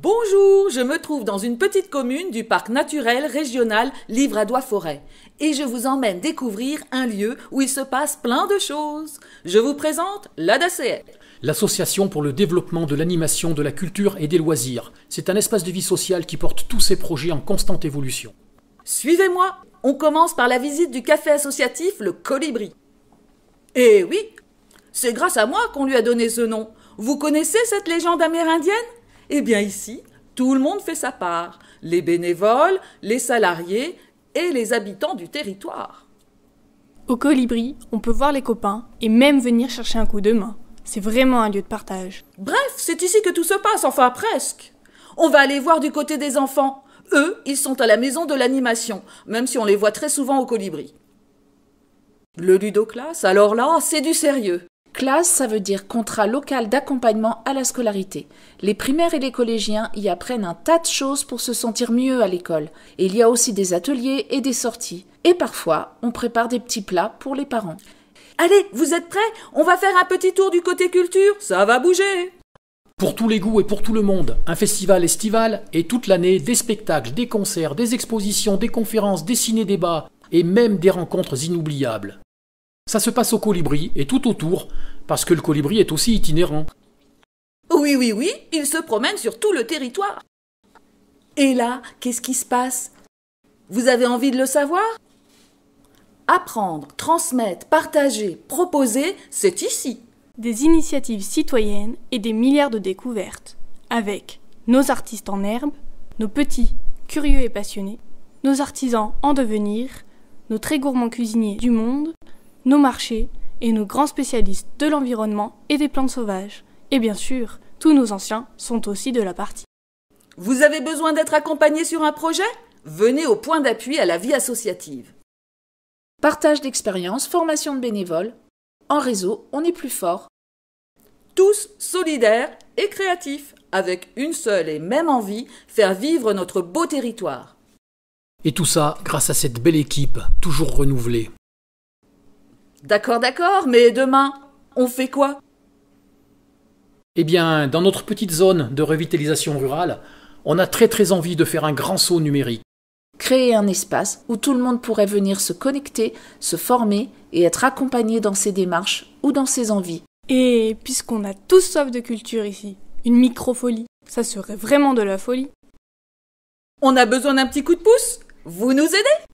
Bonjour, je me trouve dans une petite commune du parc naturel régional Livradois-Forêt et je vous emmène découvrir un lieu où il se passe plein de choses. Je vous présente l'ADACF. L'Association pour le développement de l'animation, de la culture et des loisirs. C'est un espace de vie sociale qui porte tous ses projets en constante évolution. Suivez-moi, on commence par la visite du café associatif Le Colibri. Eh oui, c'est grâce à moi qu'on lui a donné ce nom. Vous connaissez cette légende amérindienne ? Eh bien ici, tout le monde fait sa part. Les bénévoles, les salariés et les habitants du territoire. Au Colibri, on peut voir les copains et même venir chercher un coup de main. C'est vraiment un lieu de partage. Bref, c'est ici que tout se passe, enfin presque. On va aller voir du côté des enfants. Eux, ils sont à la maison de l'animation, même si on les voit très souvent au Colibri. Le ludoclasse, alors là, c'est du sérieux. Classe, ça veut dire contrat local d'accompagnement à la scolarité. Les primaires et les collégiens y apprennent un tas de choses pour se sentir mieux à l'école. Et il y a aussi des ateliers et des sorties. Et parfois, on prépare des petits plats pour les parents. Allez, vous êtes prêts ? On va faire un petit tour du côté culture, ça va bouger. Pour tous les goûts et pour tout le monde, un festival estival et toute l'année des spectacles, des concerts, des expositions, des conférences, des ciné-débats et même des rencontres inoubliables. Ça se passe au Colibri et tout autour, parce que le Colibri est aussi itinérant. Oui, il se promène sur tout le territoire. Et là, qu'est-ce qui se passe ? Vous avez envie de le savoir ? Apprendre, transmettre, partager, proposer, c'est ici. Des initiatives citoyennes et des milliards de découvertes, avec nos artistes en herbe, nos petits, curieux et passionnés, nos artisans en devenir, nos très gourmands cuisiniers du monde, nos marchés et nos grands spécialistes de l'environnement et des plantes sauvages. Et bien sûr, tous nos anciens sont aussi de la partie. Vous avez besoin d'être accompagné sur un projet ? Venez au point d'appui à la vie associative. Partage d'expériences, formation de bénévoles. En réseau, on est plus fort. Tous solidaires et créatifs, avec une seule et même envie, faire vivre notre beau territoire. Et tout ça grâce à cette belle équipe, toujours renouvelée. D'accord, mais demain, on fait quoi ? Eh bien, dans notre petite zone de revitalisation rurale, on a très envie de faire un grand saut numérique. Créer un espace où tout le monde pourrait venir se connecter, se former et être accompagné dans ses démarches ou dans ses envies. Et puisqu'on a tous soif de culture ici, une microfolie, ça serait vraiment de la folie. On a besoin d'un petit coup de pouce ? Vous nous aidez ?